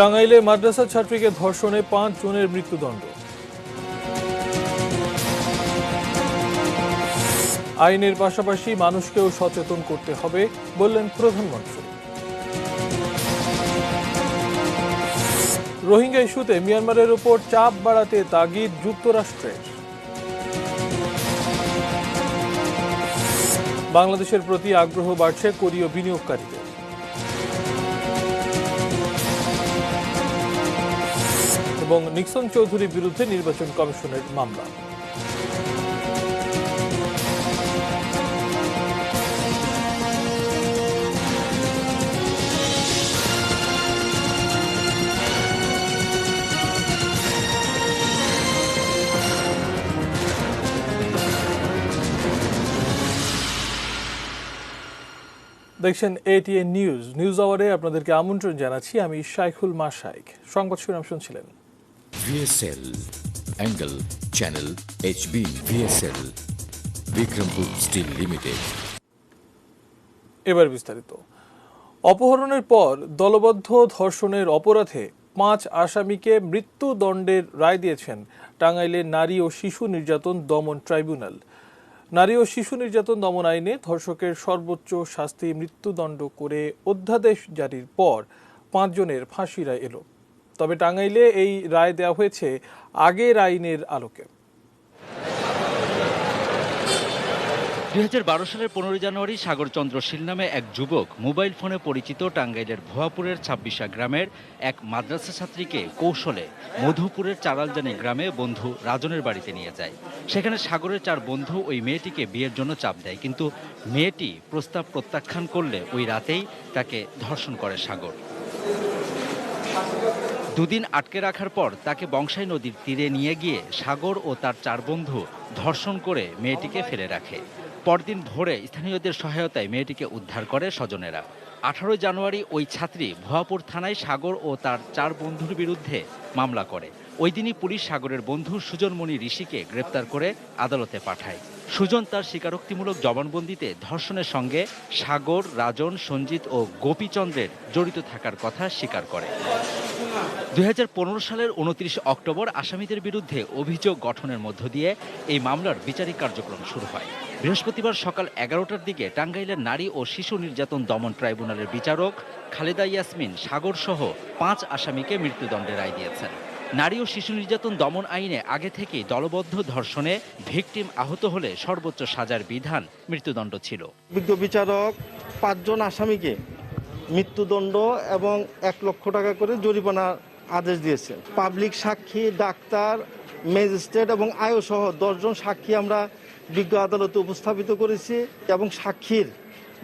টাঙ্গাইলে মাদ্রাসা ছাত্রীকে ধর্ষণে 5 জনের মৃত্যুদণ্ড। আইনের পাশাপাশি মানুষকেও সচেতন করতে হবে বললেন প্রধানমন্ত্রী। রোহিঙ্গা ইস্যুতে মিয়ানমারের উপর চাপ বাড়াতে তাগিদ যুক্তরাষ্ট্রের। বাংলাদেশের প্রতি আগ্রহ বাড়ছে কোরীয় বিনিয়োগকারীদের। এবং নিক্সন চৌধুরীর বিরুদ্ধে নির্বাচন কমিশনের মামলা। দেখছেন এটিএন নিউজ আওয়ারে আপনাদেরকে আমন্ত্রণ জানাচ্ছি। আমি শাইখুল মাশাইক। সংবাদ শিরোনাম শুনছিলেন। VSL angle channel HB VSL Bikrampur steel limited. এবার বিস্তারিত। অপহরণের পর দলবদ্ধ ধর্ষণের অপরাধে 5 আসামিকে মৃত্যুদণ্ডের রায় দিয়েছেন টাঙ্গাইলের নারী ও শিশু নির্যাতন দমন ট্রাইব্যুনাল। নারী ও শিশু নির্যাতন দমন আইনে ধর্ষকের সর্বোচ্চ শাস্তি মৃত্যুদণ্ড করে অধ্যাদেশ জারির পর 5 জনের ফাঁসি রায় এলো। তবে টাঙ্গাইলে এই রায় দেওয়া হয়েছে আগের আইনের আলোকে। 2012 সালের 15 জানুয়ারি সাগরচন্দ্র শীল নামে এক যুবক মোবাইল ফোনে পরিচিত টাঙ্গাইলের ভুয়াপুরের 26 গ্রামের এক মাদ্রাসা ছাত্রীকে কৌশলে মধুপুরের চারালজানি গ্রামে বন্ধু রাজনের বাড়িতে নিয়ে যায়। সেখানে সাগরের 4 বন্ধু ওই মেয়েটিকে বিয়ের জন্য চাপ দেয়, কিন্তু মেয়েটি প্রস্তাব প্রত্যাখ্যান করলে ওই রাতেই তাকে ধর্ষণ করে সাগর। 2 দিন আটকে রাখার পর তাকে বংশাই নদীর তীরে নিয়ে গিয়ে সাগর ও তার 4 বন্ধু ধর্ষণ করে মেয়েটিকে ফেলে রাখে। পরদিন ভোরে স্থানীয়দের সহায়তায় মেয়েটিকে উদ্ধার করে স্বজনেরা। 18 জানুয়ারি ওই ছাত্রী ভুয়াপুর থানায় সাগর ও তার 4 বন্ধুর বিরুদ্ধে মামলা করে। ওই দিনই পুলিশ সাগরের বন্ধু সুজনমণি ঋষিকে গ্রেপ্তার করে আদালতে পাঠায়। সুজন তার স্বীকারোক্তিমূলক জবানবন্দিতে ধর্ষণের সঙ্গে সাগর, রাজন, সঞ্জিত ও গোপীচন্দ্রের জড়িত থাকার কথা স্বীকার করে। 2015 সালের 29 অক্টোবর আসামিদের বিরুদ্ধে অভিযোগ গঠনের মধ্য দিয়ে এই মামলার বিচারিক কার্যক্রম শুরু হয়। বৃহস্পতিবার সকাল 11টার দিকে টাঙ্গাইলের নারী ও শিশু নির্যাতন দমন ট্রাইব্যুনালের বিচারক খালেদা ইয়াসমিন সাগর সহ 5 আসামিকে মৃত্যুদণ্ডের রায় দিয়েছেন। নারী ও শিশু নির্যাতন দমন আইনে আগে থেকেই দলবদ্ধ ধর্ষণে ভিকটিম আহত হলে সর্বোচ্চ সাজার বিধান মৃত্যুদণ্ড ছিল। বিজ্ঞ বিচারক 5 জন আসামিকে মৃত্যুদণ্ড এবং 1 লক্ষ টাকা করে জরিমানা আদেশ দিয়েছে। পাবলিক সাক্ষী, ডাক্তার, ম্যাজিস্ট্রেট এবং আয়ু সহ 10 জন সাক্ষী আমরা বিজ্ঞ আদালতে উপস্থাপিত করেছি এবং সাক্ষীর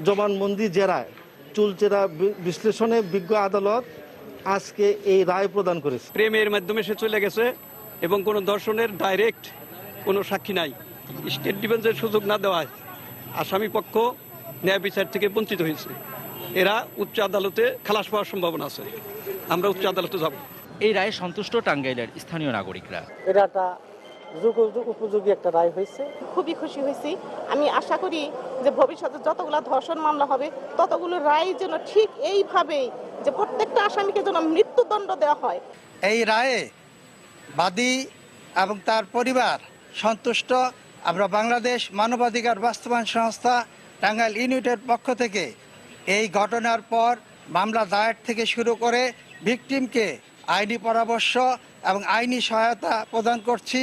জবানবন্দি জেরায় চুলচেরা বিশ্লেষণে বিজ্ঞ আদালত আজকে এই রায় প্রদান করেছে। প্রেমের মাধ্যমে সে চলে গেছে এবং কোনো ধর্ষণের ডাইরেক্ট কোনো সাক্ষী নাই। স্টেট ডিফেন্সের সুযোগ না দেওয়ায় আসামি পক্ষ ন্যায় বিচার থেকে বঞ্চিত হয়েছে। এরা উচ্চ আদালতে খালাস পাওয়ার সম্ভাবনা আছে। আমরা উচ্চ আদালতে যাব। এই রায়ে সন্তুষ্ট টাঙ্গাইলের স্থানীয় নাগরিকরা। এটা একটা উপযোগী একটা রায় হয়েছে। খুবই খুশি হয়েছি। আমি আশা করি যে ভবিষ্যতে যতগুলো ধর্ষণ মামলা হবে ততগুলো রায় যেন ঠিক এইভাবেই যে প্রত্যেকটা আসামিকে যেন মৃত্যুদণ্ড দেওয়া হয়। এই রায়ে বাদী এবং তার পরিবার সন্তুষ্ট। আমরা বাংলাদেশ মানবাধিকার বাস্তবায়ন সংস্থা টাঙ্গাইল ইউনিটের পক্ষ থেকে এই ঘটনার পর মামলা দায়ের থেকে শুরু করে ভিকটিমকে আইনি পরামর্শ এবং আইনি সহায়তা প্রদান করছি।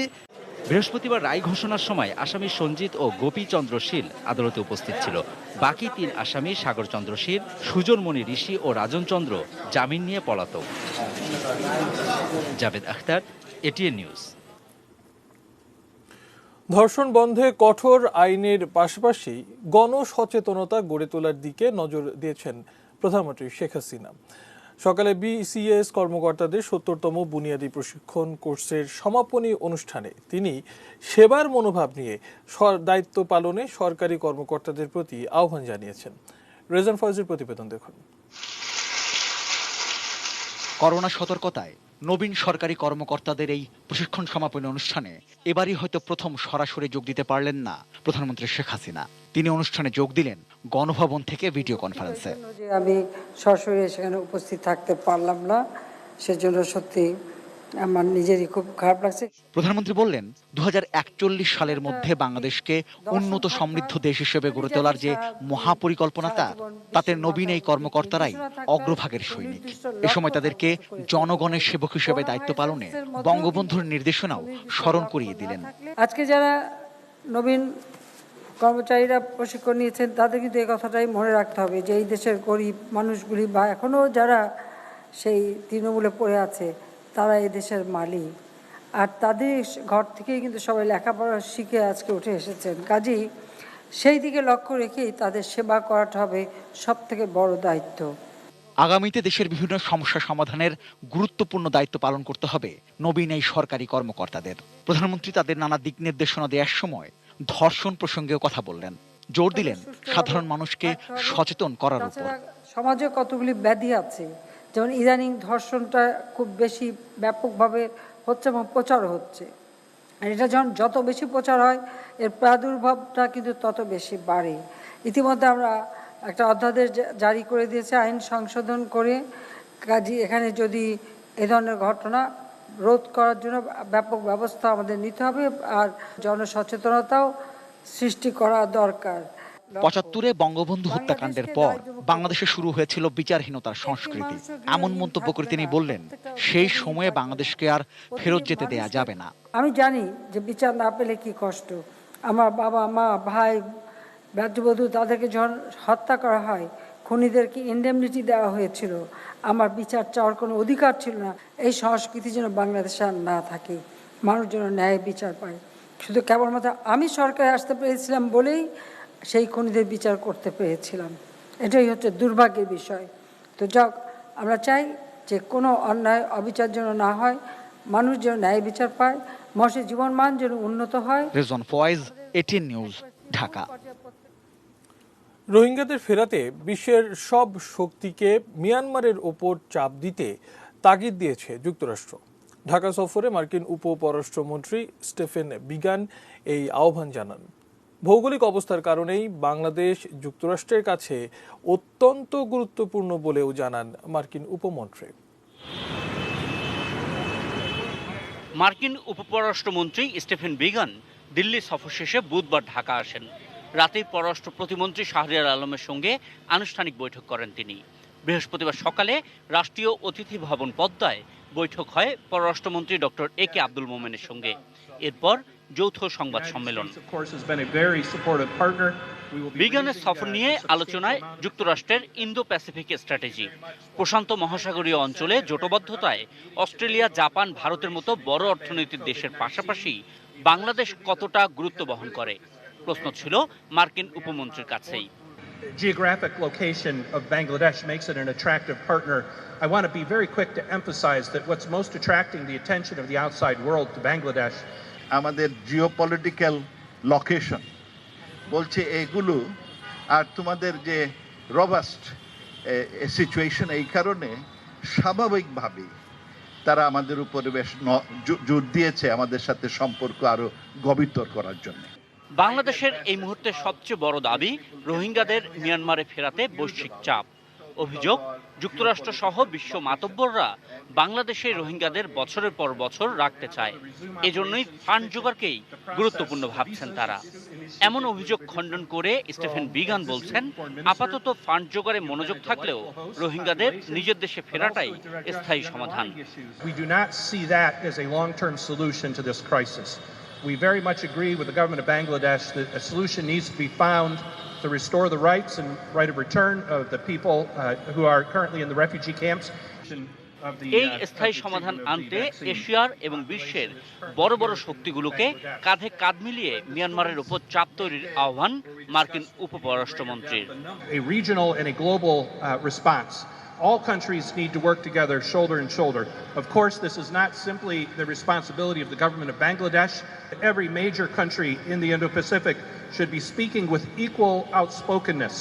বৃহস্পতিবার রায় ঘোষণার সময় আসামি সঞ্জিত ও গোপীচন্দ্র শীল আদালতে উপস্থিত ছিল। বাকি 3 আসামি সাগরচন্দ্র শীল, সুজনমণি ঋষি ও রাজন চন্দ্র জামিন নিয়ে পলাতক। Javed Akhtar, ATN news. ধর্ষণ বন্ধে কঠোর আইনের পাশাপাশি গণসচেতনতা গড়ে তোলার দিকে নজর দিয়েছেন প্রধানমন্ত্রী শেখ হাসিনা। সকালে বিসিএস কর্মকর্তাদের 70তম বুনিয়াদী প্রশিক্ষণ কোর্সের সমাপনী অনুষ্ঠানে তিনি সেবার মনোভাব নিয়ে দায়িত্ব পালনে সরকারি কর্মকর্তাদের প্রতি আহ্বান জানিয়েছেন। রেজান ফয়েজের প্রতিবেদন দেখুন। করোনা সতর্কতায় নবীন সরকারি কর্মকর্তাদের এই প্রশিক্ষণ সমাপনী অনুষ্ঠানে এবারই হয়তো প্রথম সরাসরি যোগ দিতে পারলেন না প্রধানমন্ত্রী শেখ হাসিনা। তিনি অনুষ্ঠানে যোগ দিলেন গণভবন থেকে ভিডিও কনফারেন্সে। আমি সরাসরি সেখানে উপস্থিত থাকতে পারলাম না, সেজন্য সত্যি আমার নিজেরই খুব খারাপ লাগছে। প্রধানমন্ত্রী বললেন 2041 সালের মধ্যে বাংলাদেশকে উন্নত সমৃদ্ধ দেশ হিসেবে গড়ে তোলার যে মহাপরিকল্পনা তাতে নবীন এই কর্মকর্তারাই অগ্রভাগের সৈনিক। এ সময় তাদেরকে জনগণের সেবক হিসেবে দায়িত্ব পালনে বঙ্গবন্ধুর নির্দেশনাও স্মরণ করিয়ে দিলেন। আজকে যারা নবীন কর্মচারীরা প্রশিক্ষণ নিয়েছেন তাদের কিন্তু এই কথাটাই মনে রাখতে হবে যে এই দেশের গরিব মানুষগুলি বা এখনও যারা সেই তৃণমূলে পড়ে আছে তারা এই দেশের মালিক, আর তাদের ঘর থেকেই কিন্তু সবাই লেখাপড়া শিখে আজকে উঠে এসেছেন। কাজেই সেই দিকে লক্ষ্য রেখেই তাদের সেবা করাটা হবে সবথেকে বড় দায়িত্ব। আগামীতে দেশের বিভিন্ন সমস্যা সমাধানের গুরুত্বপূর্ণ দায়িত্ব পালন করতে হবে নবীন এই সরকারি কর্মকর্তাদের। প্রধানমন্ত্রী তাদের নানা দিক নির্দেশনা দেওয়ার সময় ধর্ষণ প্রসঙ্গেও কথা বললেন, জোর দিলেন সাধারণ মানুষকে সচেতন করার উপর। সমাজে কতগুলি ব্যাধি আছে, যেমন ইদানিং ধর্ষণটা খুব বেশি ব্যাপকভাবে হচ্ছে এবং প্রচার হচ্ছে, আর এটা যত বেশি প্রচার হয় এর প্রাদুর্ভাবটা কিন্তু তত বেশি বাড়ে। ইতিমধ্যে আমরা একটা অধ্যাদেশ জারি করে দিয়েছে আইন সংশোধন করে, কাজী এখানে যদি এ ধরনের ঘটনা রোধ করার জন্য ব্যাপক ব্যবস্থা আমাদের নিতে হবে, আর জনসচেতনতাও সৃষ্টি করা দরকার। ৭৫-এ বঙ্গবন্ধু হত্যাকাণ্ডের পর বাংলাদেশে শুরু হয়েছিল বিচারহীনতার সংস্কৃতি। এমন মন্তব্য করে তিনি বললেন, সেই সময়ে বাংলাদেশকে আর ফেরত যেতে দেয়া যাবে না। আমি জানি যে বিচার না পেলে কি কষ্ট। আমার বাবা মা ভাই রাজ্যবধূ তাদেরকে যখন হত্যা করা হয়, খুনিদেরকে ইন্ডেমনিটি দেওয়া হয়েছিল, আমার বিচার চাওয়ার কোনো অধিকার ছিল না। এই সংস্কৃতি যেন বাংলাদেশে আর না থাকে, মানুষ যেন ন্যায় বিচার পায়। শুধু কেবলমাত্র আমি সরকারে আসতে পেরেছিলাম বলেই সেই খুনিদের বিচার করতে পেরেছিলাম, এটাই হচ্ছে দুর্ভাগ্যের বিষয়। তো যাক, আমরা চাই যে কোনো অন্যায় অবিচার যেন না হয়, মানুষ যেন ন্যায় বিচার পায়, মানুষের জীবনমান যেন উন্নত হয়। Rezon Foyez, ATN news, Dhaka. রোহিঙ্গাদের ফেরাতে বিশ্বের সব শক্তিকে মিয়ানমারের ওপর চাপ দিতে তাগিদ দিয়েছে যুক্তরাষ্ট্র। ঢাকা সফরে মার্কিন উপপররাষ্ট্রমন্ত্রী স্টেফেন বিগান এই আহ্বান জানান। ভৌগোলিক অবস্থার কারণেই বাংলাদেশ যুক্তরাষ্ট্রের কাছে অত্যন্ত গুরুত্বপূর্ণ বলেও জানান মার্কিন উপমন্ত্রী। মার্কিন উপপররাষ্ট্রমন্ত্রী স্টেফেন বিগান দিল্লি সফর শেষে বুধবার ঢাকা আসেন। রাতেই পররাষ্ট্র প্রতিমন্ত্রী শাহরিয়ার আলমের সঙ্গে আনুষ্ঠানিক বৈঠক করেন তিনি। বৃহস্পতিবার সকালে রাষ্ট্রীয় অতিথি ভবন পদ্মায় বৈঠক হয় পররাষ্ট্রমন্ত্রী ডক্টর একে আব্দুল মোমেনের সঙ্গে। এরপর যৌথ সংবাদ সম্মেলন। বিগানের সফর নিয়ে আলোচনায় যুক্তরাষ্ট্রের ইন্দো প্যাসিফিক স্ট্র্যাটেজি, প্রশান্ত মহাসাগরীয় অঞ্চলে জোটবদ্ধতায় অস্ট্রেলিয়া, জাপান, ভারতের মতো বড় অর্থনৈতিক দেশের পাশাপাশি বাংলাদেশ কতটা গুরুত্ব বহন করে প্রশ্ন ছিল মার্কিন উপমন্ত্রীর কাছেই। Geographic location of Bangladesh makes it an attractive partner. I want to be very quick to emphasize that what's most attracting the attention of the outside world to Bangladesh, আমাদের জিওপলিটিক্যাল লোকেশন বলছে এগুলো, আর তোমাদের যে রবাস্ট situation, এই কারণে স্বাভাবিকভাবেই তারা আমাদের উপরে বেশ জোর দিয়েছে আমাদের সাথে সম্পর্ক আরো গভীরতর করার জন্য। বাংলাদেশের এই মুহূর্তে সবচেয়ে বড় দাবি রোহিঙ্গাদের মিয়ানমারে ফেরাতে বৈশ্বিক চাপ। অভিযোগ, যুক্তরাষ্ট্র সহ বিশ্ব মাতব্বররা বাংলাদেশে রোহিঙ্গাদের বছরের পর বছর রাখতে চায়। এজন্যই ফান্ড জোগাড়কেই গুরুত্বপূর্ণ ভাবছেন তারা। এমন অভিযোগ খণ্ডন করে স্টেফেন বিগান বলছেন, আপাতত ফান্ড জোগাড়ে মনোযোগ থাকলেও রোহিঙ্গাদের নিজের দেশে ফেরাটাই স্থায়ী সমাধান। We do not see that as a long-term solution to this crisis. We very much agree with the government of Bangladesh that a solution needs to be found to restore the rights and right of return of the people who are currently in the refugee camps. এই স্থায়ী সমাধান আনতে এশিয়ার এবং বিশ্বের বড় বড় শক্তিগুলোকে কাঁধে কাঁধ মিলিয়ে মিয়ানমারের উপর চাপ তৈরির আহ্বান মার্কিন উপপররাষ্ট্রমন্ত্রীর। A regional and a global response. All countries need to work together shoulder and shoulder. Of course, this is not simply the responsibility of the government of Bangladesh. Every major country in the Indo-Pacific should be speaking with equal outspokenness.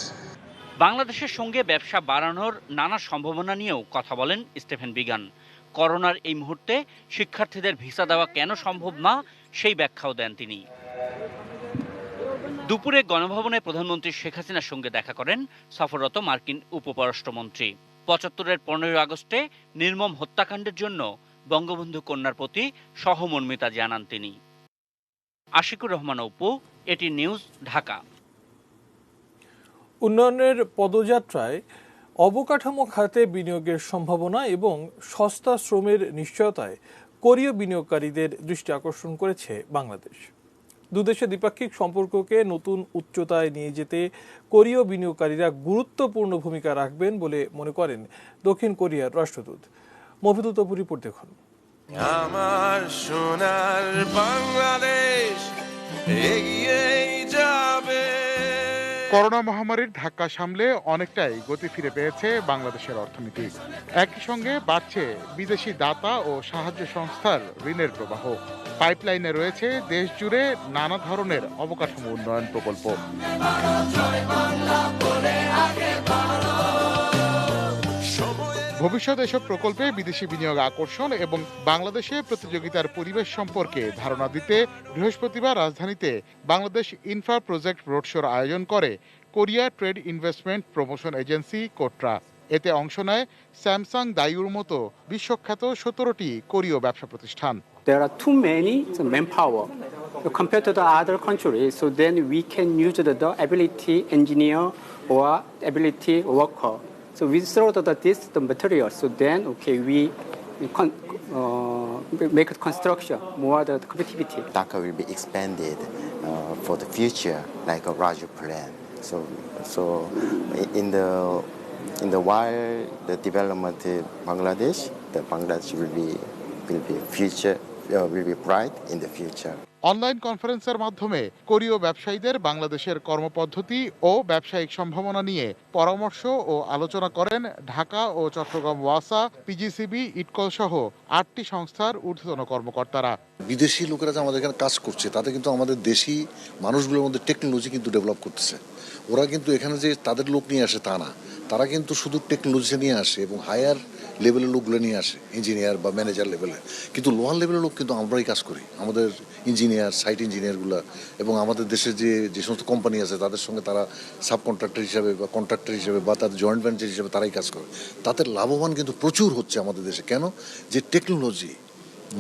বাংলাদেশের সঙ্গে ব্যবসা বাড়ানোর নানা সম্ভাবনা নিয়েও কথা বলেন স্টেফেন began. করোনার এই মুহূর্তে শিক্ষার্থীদের ভিসা দেওয়া কেন সম্ভব না সেই ব্যাখ্যাও দেন তিনি। দুপুরে গণভবনে প্রধানমন্ত্রী শেখ হাসিনার সঙ্গে দেখা করেন সফররত মার্কিন উপপররাষ্ট্রমন্ত্রী। ৭৫-এর ১৫ই আগস্টে নির্মম হত্যাকাণ্ডের জন্য বঙ্গবন্ধু কন্যার প্রতি সহমর্মিতা জানান তিনি। Ashikur Rahman Apu, ATN news, Dhaka. উন্নয়নের পদযাত্রায় অবকাঠামো খাতে বিনিয়োগের সম্ভাবনা এবং সস্তা শ্রমের নিশ্চয়তায় কোরীয় বিনিয়োগকারীদের দৃষ্টি আকর্ষণ করেছে বাংলাদেশ। দুদেশের দ্বিপাক্ষিক সম্পর্ককে নতুন উচ্চতায় নিয়ে যেতে কোরীয় বিনিয়োগকারীরা গুরুত্বপূর্ণ ভূমিকা রাখবেন বলে মনে করেন দক্ষিণ কোরিয়ার রাষ্ট্রদূত। মফিদুল তপুর রিপোর্ট দেখুন। আমার সোনার বাংলাদেশ এগিয়ে যাবে। করোনা মহামারীর ধাক্কা সামলে অনেকটাই গতি ফিরে পেয়েছে বাংলাদেশের অর্থনীতি। একই সঙ্গে বাড়ছে বিদেশি দাতা ও সাহায্য সংস্থার ঋণের প্রবাহ। পাইপলাইনে রয়েছে দেশ জুড়ে নানা ধরনের অবকাঠামো উন্নয়ন প্রকল্প। ভবিষ্যৎ এসব প্রকল্পে বিদেশি বিনিয়োগ আকর্ষণ এবং বাংলাদেশে প্রতিযোগিতার পরিবেশ সম্পর্কে ধারণা দিতে বৃহস্পতিবার রাজধানীতে বাংলাদেশ ইনফ্রা প্রজেক্ট রোডশোর আয়োজন করে Korea trade investment promotion agency KOTRA. এতে অংশ নেয় স্যামসাং দাইউর মতো বিশ্বখ্যাত 17টি কোরীয় ব্যবসা প্রতিষ্ঠান। There are too many manpower compared to the other countries, so then we can use the ability engineer or ability worker. So we sort of the material, so then we make construction more the competitivity. Dhaka will be expanded for the future like a Raju plan. So in the while the development in Bangladesh will be bright in the future. Online কনফারেন্সের মাধ্যমে কোরীয় ব্যবসায়ীদের বাংলাদেশের কর্মপদ্ধতি ও ব্যবসায়িক সম্ভাবনা নিয়ে পরামর্শ ও আলোচনা করেন ঢাকা ও চট্টগ্রাম ওয়াসা, পিজিসিবি, ইটকল সহ 8টি সংস্থার ঊর্ধ্বতন কর্মকর্তারা। বিদেশি লোকেরা যে আমাদের এখানে কাজ করছে তাতে কিন্তু আমাদের দেশি মানুষগুলোর মধ্যে টেকনোলজি কিন্তু ডেভেলপ করতেছে। ওরা কিন্তু এখানে যে তাদের লোক নিয়ে আসে তা না, তারা কিন্তু শুধু টেকনোলজি নিয়ে আসে এবং হায়ার লেভেলের লোকগুলো নিয়ে আসে, ইঞ্জিনিয়ার বা ম্যানেজার লেভেলে। কিন্তু লোয়ার লেভেলের লোক কিন্তু আমরাই কাজ করি, আমাদের ইঞ্জিনিয়ার, সাইট ইঞ্জিনিয়ারগুলো এবং আমাদের দেশের যে সমস্ত কোম্পানি আছে তাদের সঙ্গে তারা সাব কন্ট্রাক্টর হিসাবে বা কন্ট্রাক্টর হিসাবে বা তাদের জয়েন্ট ভেঞ্চার হিসাবে তারাই কাজ করে। তাদের লাভবান কিন্তু প্রচুর হচ্ছে আমাদের দেশে। কেন? যে টেকনোলজি,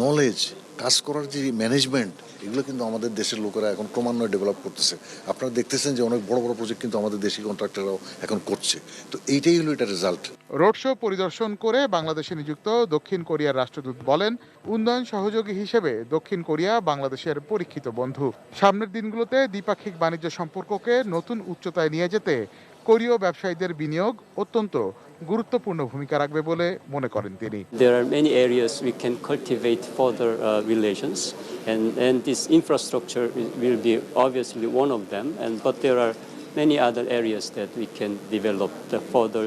নলেজ, কাজ করার যে ম্যানেজমেন্ট, এগুলো কিন্তু আমাদের দেশের লোকেরা এখন ক্রমান্বয়ে ডেভেলপ করতেছে। আপনারা দেখতেছেন যে অনেক বড় বড় প্রজেক্ট কিন্তু আমাদের দেশি কন্ট্রাক্টররাও এখন করছে। তো এইটাই হলো এটা রেজাল্ট। রোড শো পরিদর্শন করে বাংলাদেশে নিযুক্ত দক্ষিণ কোরিয়ার রাষ্ট্রদূত বলেন, উন্নয়ন সহযোগী হিসেবে দক্ষিণ কোরিয়া বাংলাদেশের পরীক্ষিত বন্ধু। সামনের দিনগুলোতে দ্বিপাক্ষিক বাণিজ্য সম্পর্ককে নতুন উচ্চতায় নিয়ে যেতে কোরীয় ব্যবসায়ীদের বিনিয়োগ অত্যন্ত গুরুত্বপূর্ণ ভূমিকা রাখবে বলে মনে করেন তিনি। There are many areas we can cultivate further relations, and this infrastructure will be obviously one of them. But there are many other areas that we can develop the further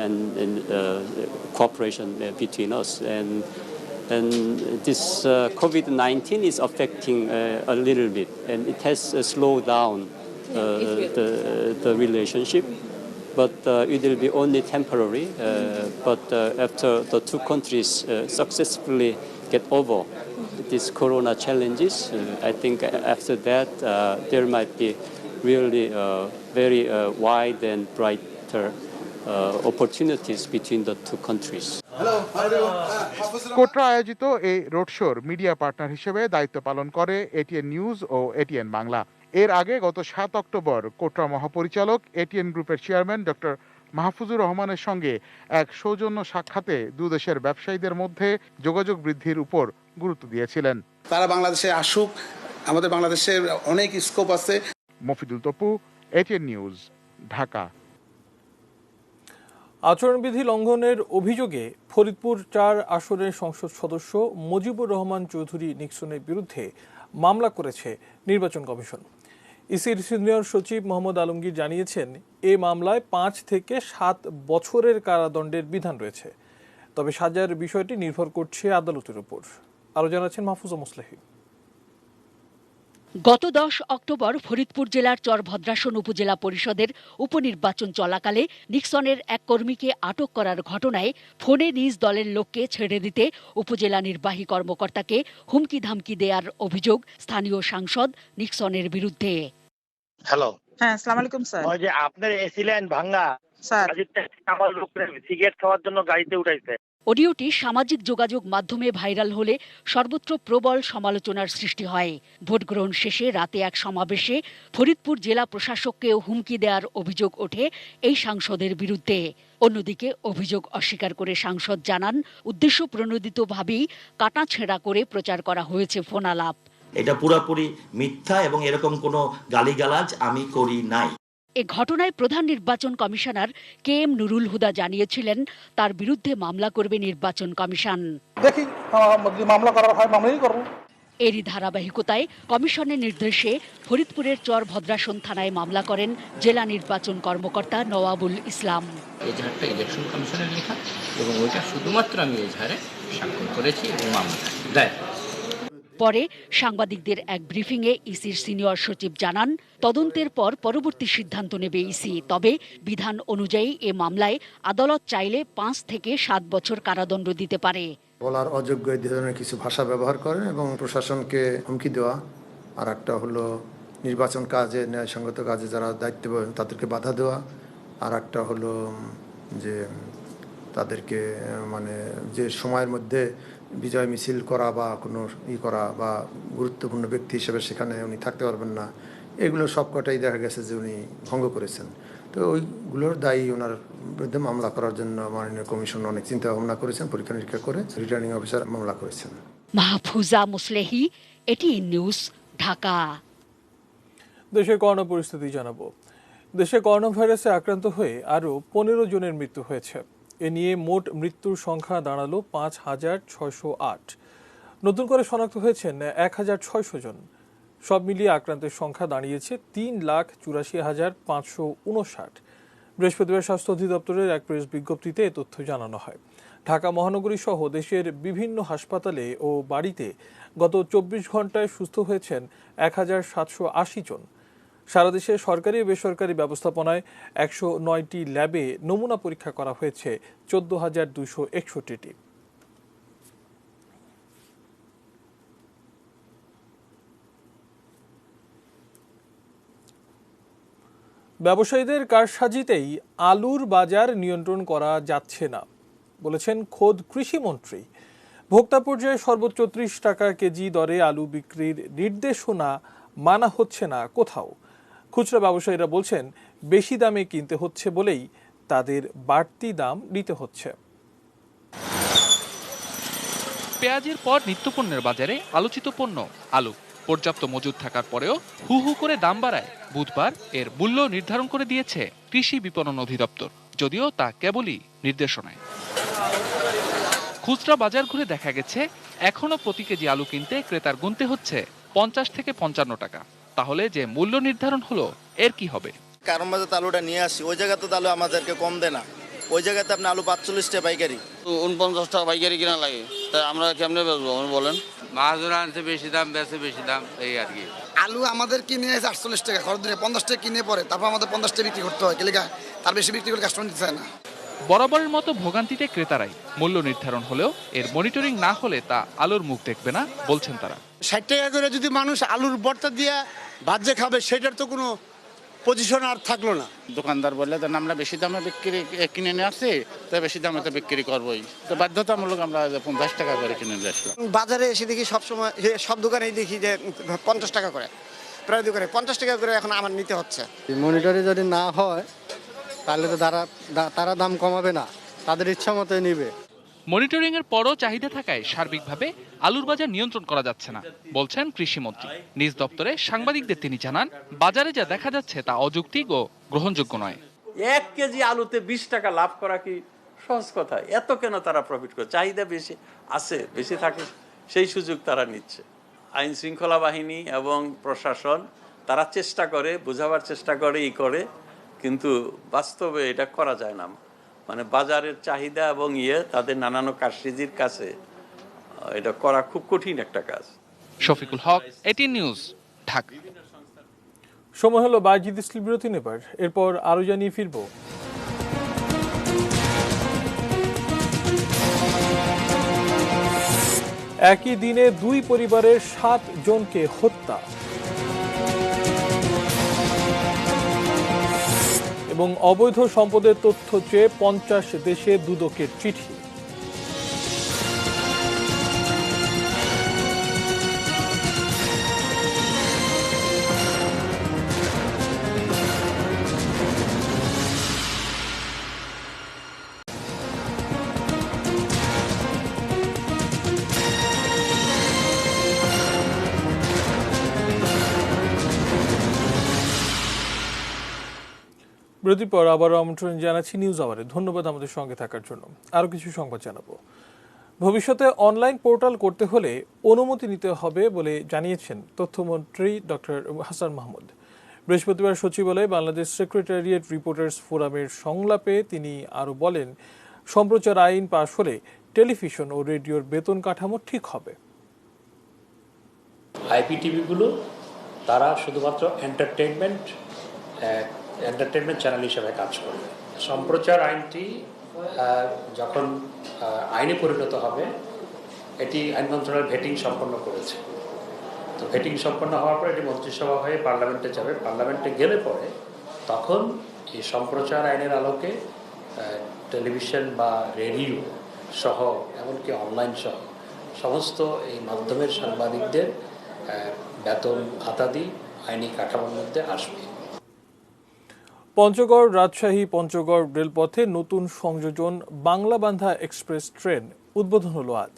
and cooperation between us. And this COVID-19 is affecting a little bit, and it has slowed down the relationship. But it will be only temporary. But after the two countries successfully get over these corona challenges, I think after that there might be really very wide and brighter opportunities between the two countries. কোট্রা আয়োজিত এই road শোর media partner হিসেবে দায়িত্ব পালন করে ATN news ও ATN Bangla. এর আগে গত 7 অক্টোবর কোট্রা মহাপরিচালক এটিএন গ্রুপের চেয়ারম্যান ডক্টর মাহফুজুর রহমানের সঙ্গে এক সৌজন্য সাক্ষাতে দুদেশের ব্যবসায়ীদের মধ্যে যোগাযোগ বৃদ্ধির উপর গুরুত্ব দিয়েছিলেন। তারা বাংলাদেশে আসুক, আমাদের বাংলাদেশের অনেক স্কোপ আছে। Mofidul Topu, ATN news, Dhaka. আচরণবিধি লঙ্ঘনের অভিযোগে ফরিদপুর 4 আসনের সংসদ সদস্য মুজিবুর রহমান চৌধুরী নিক্সনের বিরুদ্ধে মামলা করেছে নির্বাচন কমিশন। ইসির সিনিয়র সচিব মোহাম্মদ আলমগীর জানিয়েছেন, এই মামলায় 5 থেকে 7 বছরের কারাদণ্ডের বিধান রয়েছে। তবে সাজার বিষয়টি নির্ভর করছে আদালতের উপর। আরও জানাচ্ছেন মাহফুজা মুসলেহি। গত 10 অক্টোবর ফরিদপুর জেলার চরভদ্রাসন উপজেলা পরিষদের উপনির্বাচন চলাকালে নিক্সনের এক কর্মীকে আটক করার ঘটনায় ফোনে নিজ দলের লোককে ছেড়ে দিতে উপজেলা নির্বাহী কর্মকর্তাকে হুমকি ধামকি দেওয়ার অভিযোগ স্থানীয় সাংসদ নিক্সনের বিরুদ্ধে। হ্যালো, হ্যাঁ, আসসালামু আলাইকুম স্যার। ওই যে আপনার এসি লাইন ভাঙা, স্যার আমার লোকরে সিগারেট খাওয়ার জন্য গাড়িতে উঠাইছে। অডিওটি সামাজিক যোগাযোগ মাধ্যমে ভাইরাল হলে সর্বত্র প্রবল সমালোচনার সৃষ্টি হয়। ভোট গ্রহণ শেষে রাতে এক সমাবেশে ফরিদপুর জেলা প্রশাসককেও হুমকি দেওয়ার অভিযোগ ওঠে এই সাংসদের বিরুদ্ধে। অন্যদিকে অভিযোগ অস্বীকার করে সাংসদ জানান, উদ্দেশ্য প্রণোদিতভাবেই কাটাছেঁড়া করে প্রচার করা হয়েছে ফোনালাপ। এটা পুরোপুরি মিথ্যা এবং এরকম কোনো গালিগালাজ আমি করি নাই। এ ঘটনায় প্রধান নির্বাচন কমিশনার KM নুরুল হুদা জানিয়েছিলেন, তার বিরুদ্ধে মামলা করবে নির্বাচন কমিশন। দেখি মামলা করার হয় মামলাই করব। এরই ধারাবাহিকতায় কমিশনের নির্দেশে ফরিদপুরের চর ভদ্রাসন থানায় মামলা করেন জেলা নির্বাচন কর্মকর্তা নওয়াবুল ইসলাম। এজাহারটা ইলেকশন কমিশনের লেখা এবং ওইটা শুধুমাত্র আমি এজাহারে স্বাক্ষর করেছি এবং মামলা দায়ের। পরে সাংবাদিকদের এক ব্রিফিংয়ে ইসির সিনিয়র সচিব জানান, তদন্তের পর পরবর্তী সিদ্ধান্ত নেবে ইসি। তবে বিধান অনুযায়ী এ মামলায় আদালত চাইলে 5 থেকে 7 বছর কারাদণ্ড দিতে পারে। বলার অযোগ্য এই ধরনের কিছু ভাষা ব্যবহার করেন এবং প্রশাসনকে হুমকি দেওয়া, আর একটা হলো নির্বাচন কাজে, ন্যায়সঙ্গত কাজে যারা দায়িত্ববান তাদেরকে বাধা দেওয়া, আর একটা হলো যে তাদেরকে মানে যে সময়ের মধ্যে বিজয় মিছিল করা বা কোনো করা বা গুরুত্বপূর্ণ ব্যক্তি হিসেবে সেখানে উনি থাকতে পারবেন না, এগুলো সবকটাই দেখা গেছে যে উনি ভঙ্গ করেছেন। তো ওইগুলোর দায়ী ওনার বিরুদ্ধে মামলা করার জন্য মাননীয় কমিশন অনেক চিন্তা ভাবনা করেছেন, পরীক্ষা নিরীক্ষা করে রিটার্নিং অফিসার মামলা করেছেন। Mahfuza Muslehi, ATN news, Dhaka. দেশের করোনা পরিস্থিতি জানাবো। দেশে করোনা ভাইরাসে আক্রান্ত হয়ে আরও 15 জনের মৃত্যু হয়েছে। এ নিয়ে মোট মৃত্যুর সংখ্যা দাঁড়ালো 5,608। নতুন করে শনাক্ত হয়েছেন 1,600 জন। সব মিলিয়ে আক্রান্তের সংখ্যা দাঁড়িয়েছে 3,84,559। বৃহস্পতিবার স্বাস্থ্য অধিদপ্তরের এক প্রেস বিজ্ঞপ্তিতে এ তথ্য জানানো হয়। ঢাকা মহানগরী সহ দেশের বিভিন্ন হাসপাতালে ও বাড়িতে গত 24 ঘন্টায় সুস্থ হয়েছেন 1,780 জন। সারা দেশে সরকারি ও বেসরকারি ব্যবস্থাপনায় 109টি ল্যাবে নমুনা পরীক্ষা করা হয়েছে 14,261টি। ব্যবসায়ীদের কারসাজিতেই আলুর বাজার নিয়ন্ত্রণ করা যাচ্ছে না বলেছেন খোদ কৃষিমন্ত্রী। ভোক্তা পর্যায়ে সর্বোচ্চ 30 টাকা কেজি দরে আলু বিক্রির নির্দেশনা মানা হচ্ছে না কোথাও। খুচরা ব্যবসায়ীরা বলছেন বেশি দামে কিনতে হচ্ছে বলেই তাদের বাড়তি দাম নিতে হচ্ছে। পেঁয়াজের পর নিত্যপণ্যের বাজারে আলোচিত পণ্য আলু পর্যাপ্ত মজুদ থাকার পরেও হু হু করে দাম বাড়ায় বুধবার এর মূল্য নির্ধারণ করে দিয়েছে কৃষি বিপণন অধিদপ্তর, যদিও তা কেবলই নির্দেশনায়। খুচরা বাজার ঘুরে দেখা গেছে এখনো প্রতি কেজি আলু কিনতে ক্রেতার গুনতে হচ্ছে 50 থেকে 55 টাকা। তাহলে যে মূল্য নির্ধারণ হলো এর কি হবে? কারণ বাজার আলুটা নিয়ে আসি, ওই জায়গাতে তো আলু আমাদেরকে কম দেয় না, ওই জায়গাতে আপনি আলু 45 টাকা পাইকারি, 49 টাকা পাইকারি কিনা লাগে, তাই আমরা কেমনে বেচবো বলেন? মাহাজুরা আনছে বেশি দাম, বেচে বেশি দাম, এই আর কি। আলু আমাদের কিনে 48 টাকা, খরচ দিনে 50 টাকা কিনে পরে তারপর আমাদের 50 টাকা বিক্রি করতে হয়, তার বেশি বিক্রি করে কাস্টমার দিতে চায় না। বরাবরের মতো ভোগান্তিতে ক্রেতারাই। মূল্য নির্ধারণ হলেও এর মনিটরিং না হলে তা আলুর মুখ দেখবে না বলছেন তারা। 60 টাকা করে যদি মানুষ আলুর ভর্তা দিয়ে ভাজে খাবে, সেটার তো কোনো পজিশন আর থাকলো না। দোকানদার বললে তো আমরা বেশি দামে বিক্রি কিনে নিয়ে আসছি, তাই বেশি দামে তো বিক্রি করবোই, তো বাধ্যতামূলক আমরা 50 টাকা করে কিনে নিয়ে আসলাম। বাজারে এসে দেখি সবসময় সব দোকানেই দেখি যে 50 টাকা করে, প্রায় দোকানে 50 টাকা করে এখন আমার নিতে হচ্ছে। মনিটরি যদি না হয় তাহলে তো তারা দাম কমাবে না, তাদের ইচ্ছা মতো নিবে। মনিটরিং এর পরও চাহিদা থাকায় সার্বিকভাবে আলুর বাজার নিয়ন্ত্রণ করা যাচ্ছে না বলছেন কৃষিমন্ত্রী। নিজ দপ্তরে সাংবাদিকদের তিনি জানান, বাজারে যা দেখা যাচ্ছে তা অযৌক্তিক ও গ্রহণযোগ্য নয়। 1 কেজি আলুতে 20 টাকা লাভ করা কি সহজ কথা? এত কেন তারা প্রফিট করে? চাহিদা বেশি আছে, বেশি থাকে, সেই সুযোগ তারা নিচ্ছে। আইন শৃঙ্খলা বাহিনী এবং প্রশাসন তারা চেষ্টা করে, বোঝাবার চেষ্টা করে, কিন্তু বাস্তবে এটা করা যায় না। মানে বাজারের চাহিদা এবং তাদের নানান কারসাজির কাছে এটা করা খুব কঠিন একটা কাজ। শফিকুল হক, এটিএন নিউজ, ঢাকা। সময় হলো বাজিদ ইসলাম বিরতি নেবার, এরপর আরো জানিয়ে ফিরব। একই দিনে 2 পরিবারের 7 জনকে হত্যা। এবং অবৈধ সম্পদের তথ্য চেয়ে 50 দেশে দুদকের চিঠি। বিরতির পর আবারও আমন্ত্রণ জানাচ্ছি নিউজ আওয়ারে। ধন্যবাদ আমাদের সঙ্গে থাকার জন্য। আরও কিছু সংবাদ জানাবো। ভবিষ্যতে অনলাইন পোর্টাল করতে হলে অনুমতি নিতে হবে বলে জানিয়েছেন তথ্যমন্ত্রী ডক্টর হাসান মাহমুদ। বৃহস্পতিবার সচিবালয়ে বাংলাদেশ সেক্রেটারিয়েট রিপোর্টার্স ফোরামের সংলাপে তিনি আরও বলেন, সম্প্রচার আইন পাশ হলে টেলিভিশন ও রেডিওর বেতন কাঠামো ঠিক হবে। আইপিটিভিগুলো তারা শুধুমাত্র এন্টারটেইনমেন্ট চ্যানেল হিসেবে কাজ করবে। সম্প্রচার আইনটি যখন আইনে পরিণত হবে, এটি আইন মন্ত্রণালয় ভেটিং সম্পন্ন করেছে। তো ভেটিং সম্পন্ন হওয়ার পর এটি মন্ত্রিসভা হয়ে পার্লামেন্টে যাবে। পার্লামেন্টে গেলে পরে তখন এই সম্প্রচার আইনের আলোকে টেলিভিশন বা রেডিও সহ এমনকি অনলাইন সহ সমস্ত এই মাধ্যমের সাংবাদিকদের বেতন ভাতাদি আইনি কাঠামোর মধ্যে আসবে। পঞ্চগড় রাজশাহী পঞ্চগড় রেলপথে নতুন সংযোজন বাংলাবান্ধা এক্সপ্রেস ট্রেন উদ্বোধন হলো আজ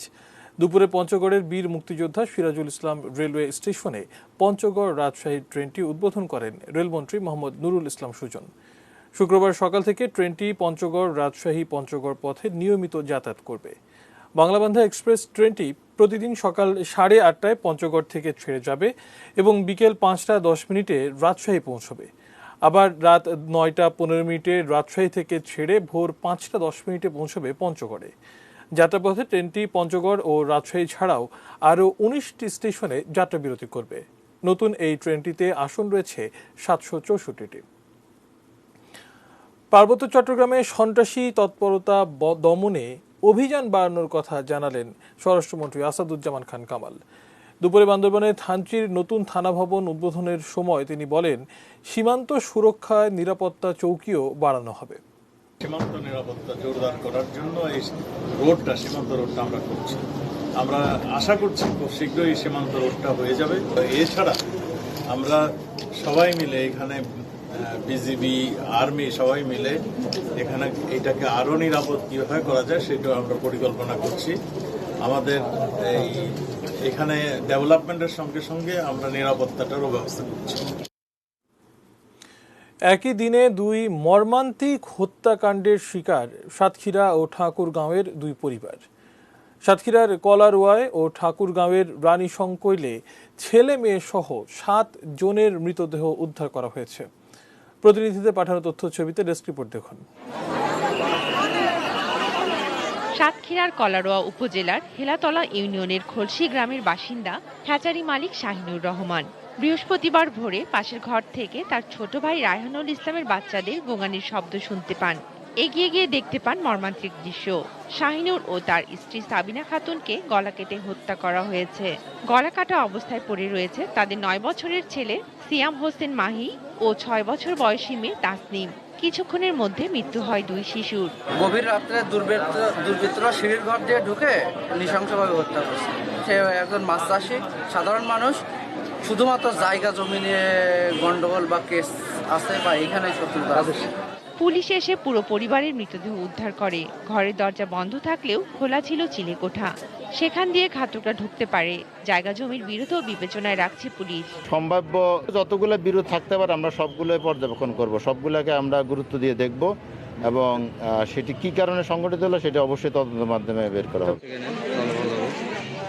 দুপুরে। পঞ্চগড়ের বীর মুক্তিযোদ্ধা সিরাজুল ইসলাম রেলওয়ে স্টেশনে পঞ্চগড় রাজশাহী ট্রেনটি উদ্বোধন করেন রেলমন্ত্রী মোহাম্মদ নুরুল ইসলাম সুজন। শুক্রবার সকাল থেকে ট্রেনটি পঞ্চগড় রাজশাহী পঞ্চগড় পথে নিয়মিত যাতায়াত করবে। বাংলাবান্ধা এক্সপ্রেস ট্রেনটি প্রতিদিন সকাল 8:30টায় পঞ্চগড় থেকে ছেড়ে যাবে এবং বিকেল 5:10 রাজশাহী পৌঁছবে। আবার রাত 9:15 রাজশাহী থেকে ছেড়ে ভোর 5:10 পৌঁছবে পঞ্চগড়ে। যাত্রাপথে ট্রেনটি পঞ্চগড় ও রাজশাহী ছাড়াও আরও 19টি স্টেশনে যাত্রাবিরতি করবে। নতুন এই ট্রেনটিতে আসন রয়েছে 764টি। পার্বত্য চট্টগ্রামে সন্ত্রাসী তৎপরতা দমনে অভিযান বাড়ানোর কথা জানালেন স্বরাষ্ট্রমন্ত্রী আসাদুজ্জামান খান কামাল। দুপুরে বান্দরবানের থানচির নতুন থানা ভবন উদ্বোধনের সময় তিনি বলেন, সীমান্ত সুরক্ষায় নিরাপত্তা চৌকিও বাড়ানো হবে। সীমান্ত নিরাপত্তা জোরদার করার জন্য এই সীমান্ত রোডটা আমরা করছি। আমরা আশা করছি খুব শীঘ্রই সীমান্ত রোডটা হয়ে যাবে। এছাড়া আমরা সবাই মিলে এখানে বিজিবি, আর্মি সবাই মিলে এখানে এটাকে আরো নিরাপদ কিভাবে করা যায় সেটাও আমরা পরিকল্পনা করছি। আমাদের এখানে ডেভেলপমেন্টের সঙ্গে সঙ্গে আমরা নিরাপত্তাটারও ব্যবস্থা করছি। একই দিনে দুই মর্মান্তিক হত্যাকাণ্ডের শিকার সাতক্ষীরা ও ঠাকুরগাঁওয়ের দুই পরিবার। সাতক্ষীরার কলারোয়ায় ও ঠাকুরগাঁওয়ের রানীশংকৈলে ছেলে মেয়ে সহ 7 জনের মৃতদেহ উদ্ধার করা হয়েছে। প্রতিনিধিদের পাঠানো তথ্য ছবিতে ডেস্ক রিপোর্ট দেখুন। সাতক্ষীরার কলারোয়া উপজেলার হেলাতলা ইউনিয়নের খলসি গ্রামের বাসিন্দা হ্যাচারি মালিক শাহিনুর রহমান বৃহস্পতিবার ভোরে পাশের ঘর থেকে তার ছোট ভাই রায়হানুল ইসলামের বাচ্চাদের গোঙানির শব্দ শুনতে পান। এগিয়ে গিয়ে দেখতে পান মর্মান্তিক দৃশ্য। শাহিনুর ও তার স্ত্রী সাবিনা খাতুনকে গলা কেটে হত্যা করা হয়েছে। গলা কাটা অবস্থায় পড়ে রয়েছে তাদের 9 বছরের ছেলে সিয়াম হোসেন মাহি ও 6 বছর বয়সী মেয়ে তাসনিম। কিছুক্ষণের মধ্যে মৃত্যু হয় দুই শিশুর। গভীর রাত্রে দুর্বৃত্তরা সিঁড়ির ঘর দিয়ে ঢুকে নৃশংসভাবে হত্যা করছে। সে একজন মাছ চাষী, সাধারণ মানুষ, শুধুমাত্র জায়গা জমি নিয়ে গন্ডগোল বা কেস আছে বা এখানে শত্রুতা আছে। পুলিশ এসে পুরো পরিবারের মৃতদেহ উদ্ধার করে। ঘরের দরজা বন্ধ থাকলেও খোলা ছিল চিলেকোঠা, সেখান দিয়ে ঘাতকরা ঢুকতে পারে। জায়গা জমির বিরোধও বিবেচনায় রাখছে পুলিশ। সম্ভাব্য যতগুলো বিরোধ থাকতে পারে আমরা সবগুলো পর্যবেক্ষণ করব, সবগুলোকে আমরা গুরুত্ব দিয়ে দেখব এবং সেটি কি কারণে সংঘটিত হলো সেটা অবশ্যই তদন্তের মাধ্যমে বের করা হবে।